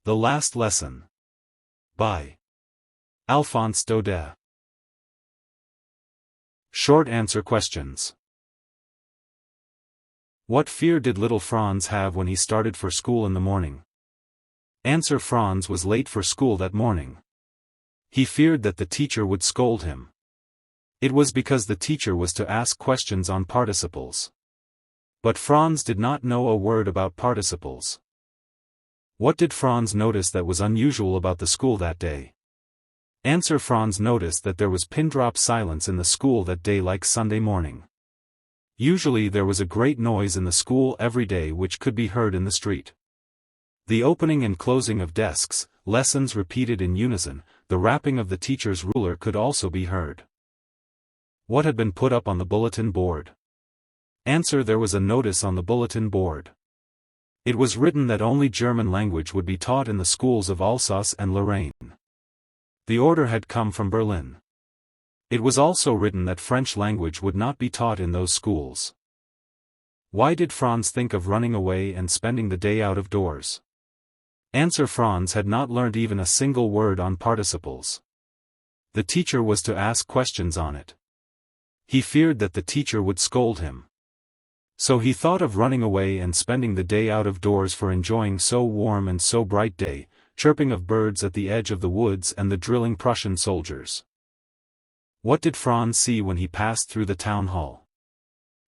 The Last Lesson. By Alphonse Daudet. Short answer questions. What fear did little Franz have when he started for school in the morning? Answer: Franz was late for school that morning. He feared that the teacher would scold him. It was because the teacher was to ask questions on participles. But Franz did not know a word about participles. What did Franz notice that was unusual about the school that day? Answer: Franz noticed that there was pin-drop silence in the school that day, like Sunday morning. Usually there was a great noise in the school every day which could be heard in the street. The opening and closing of desks, lessons repeated in unison, the rapping of the teacher's ruler could also be heard. What had been put up on the bulletin board? Answer: there was a notice on the bulletin board. It was written that only German language would be taught in the schools of Alsace and Lorraine. The order had come from Berlin. It was also written that French language would not be taught in those schools. Why did Franz think of running away and spending the day out of doors? Answer: Franz had not learned even a single word on participles. The teacher was to ask questions on it. He feared that the teacher would scold him. So he thought of running away and spending the day out of doors for enjoying so warm and so bright day, chirping of birds at the edge of the woods and the drilling Prussian soldiers. What did Franz see when he passed through the town hall?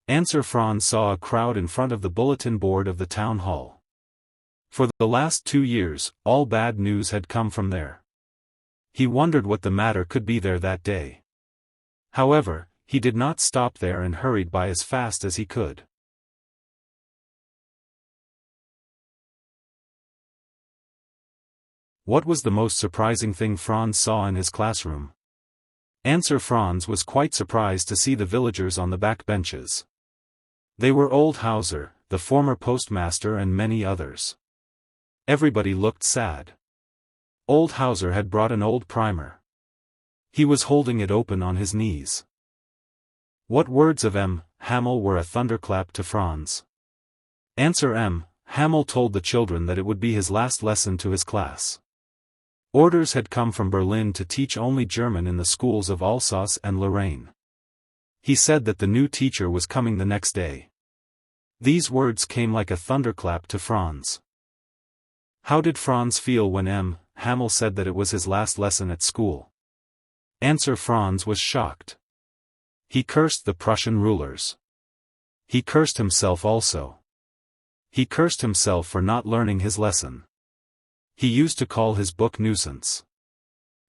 Answer: Franz saw a crowd in front of the bulletin board of the town hall. For the last 2 years, all bad news had come from there. He wondered what the matter could be there that day. However, he did not stop there and hurried by as fast as he could. What was the most surprising thing Franz saw in his classroom? Answer: Franz was quite surprised to see the villagers on the back benches. They were old Hauser, the former postmaster, and many others. Everybody looked sad. Old Hauser had brought an old primer. He was holding it open on his knees. What words of M. Hamel were a thunderclap to Franz? Answer: M. Hamel told the children that it would be his last lesson to his class. Orders had come from Berlin to teach only German in the schools of Alsace and Lorraine. He said that the new teacher was coming the next day. These words came like a thunderclap to Franz. How did Franz feel when M. Hamel said that it was his last lesson at school? Answer: Franz was shocked. He cursed the Prussian rulers. He cursed himself also. He cursed himself for not learning his lesson. He used to call his book nuisance.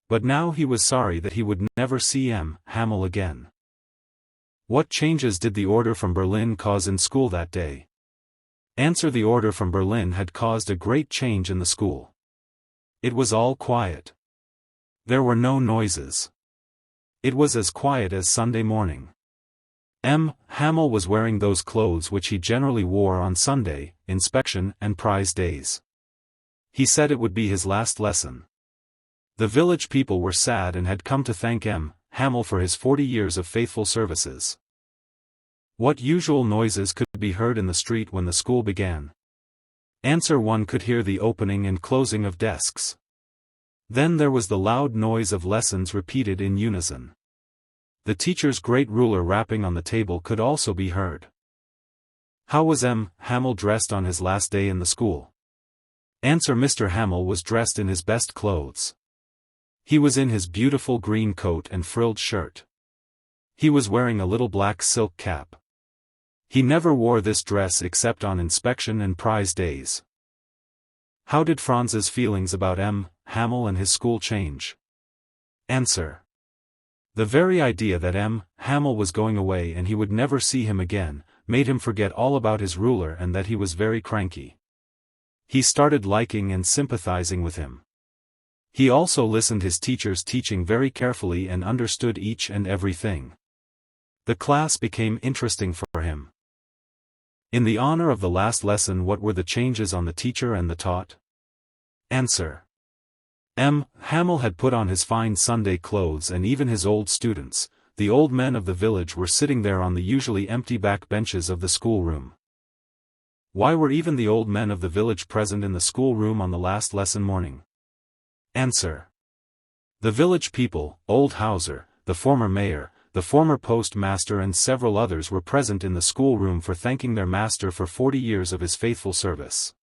But now he was sorry that he would never see M. Hamel again. What changes did the order from Berlin cause in school that day? Answer: the order from Berlin had caused a great change in the school. It was all quiet. There were no noises. It was as quiet as Sunday morning. M. Hamel was wearing those clothes which he generally wore on Sunday, inspection and prize days. He said it would be his last lesson. The village people were sad and had come to thank M. Hamel for his 40 years of faithful services. What usual noises could be heard in the street when the school began? Answer: one could hear the opening and closing of desks. Then there was the loud noise of lessons repeated in unison. The teacher's great ruler rapping on the table could also be heard. How was M. Hamel dressed on his last day in the school? Answer: Mr. Hamel was dressed in his best clothes. He was in his beautiful green coat and frilled shirt. He was wearing a little black silk cap. He never wore this dress except on inspection and prize days. How did Franz's feelings about M. Hamel and his school change? Answer: the very idea that M. Hamel was going away and he would never see him again, made him forget all about his ruler and that he was very cranky. He started liking and sympathizing with him. He also listened his teacher's teaching very carefully and understood each and everything. The class became interesting for him. In the honor of the last lesson, what were the changes on the teacher and the taught? Answer: M. Hamel had put on his fine Sunday clothes, and even his old students, the old men of the village, were sitting there on the usually empty back benches of the schoolroom. Why were even the old men of the village present in the schoolroom on the last lesson morning? Answer. The village people, old Hauser, the former mayor, the former postmaster and several others were present in the schoolroom for thanking their master for 40 years of his faithful service.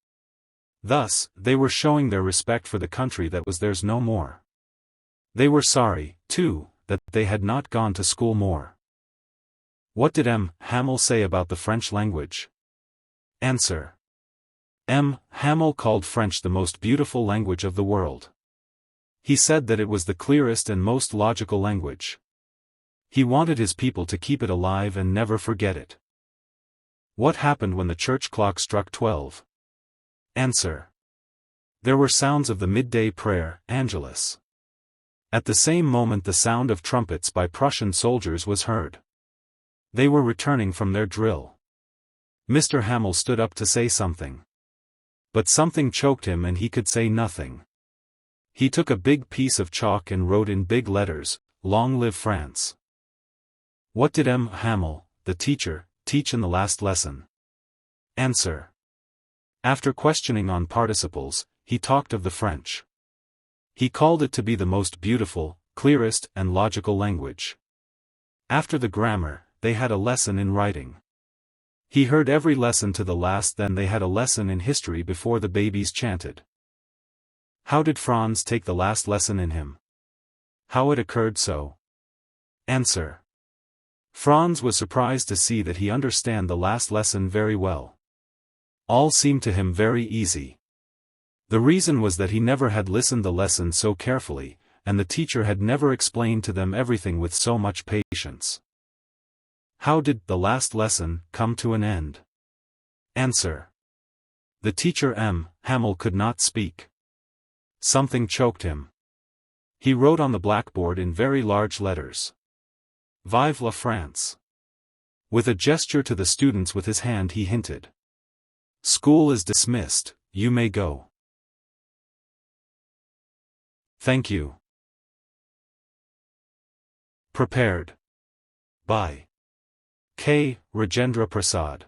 Thus, they were showing their respect for the country that was theirs no more. They were sorry, too, that they had not gone to school more. What did M. Hamel say about the French language? Answer. M. Hamel called French the most beautiful language of the world. He said that it was the clearest and most logical language. He wanted his people to keep it alive and never forget it. What happened when the church clock struck 12? Answer. There were sounds of the midday prayer, Angelus. At the same moment the sound of trumpets by Prussian soldiers was heard. They were returning from their drill. Mr. Hamel stood up to say something. But something choked him and he could say nothing. He took a big piece of chalk and wrote in big letters, "Long live France." What did M. Hamel, the teacher, teach in the last lesson? Answer. After questioning on participles, he talked of the French. He called it to be the most beautiful, clearest and logical language. After the grammar, they had a lesson in writing. He heard every lesson to the last, then they had a lesson in history before the babies chanted. How did Franz take the last lesson in him? How it occurred so? Answer. Franz was surprised to see that he understand the last lesson very well. All seemed to him very easy. The reason was that he never had listened the lesson so carefully, and the teacher had never explained to them everything with so much patience. How did the last lesson come to an end? Answer. The teacher M. Hamel could not speak. Something choked him. He wrote on the blackboard in very large letters, "Vive la France." With a gesture to the students with his hand he hinted, "School is dismissed, you may go." Thank you. Prepared by K. Rajendra Prasad.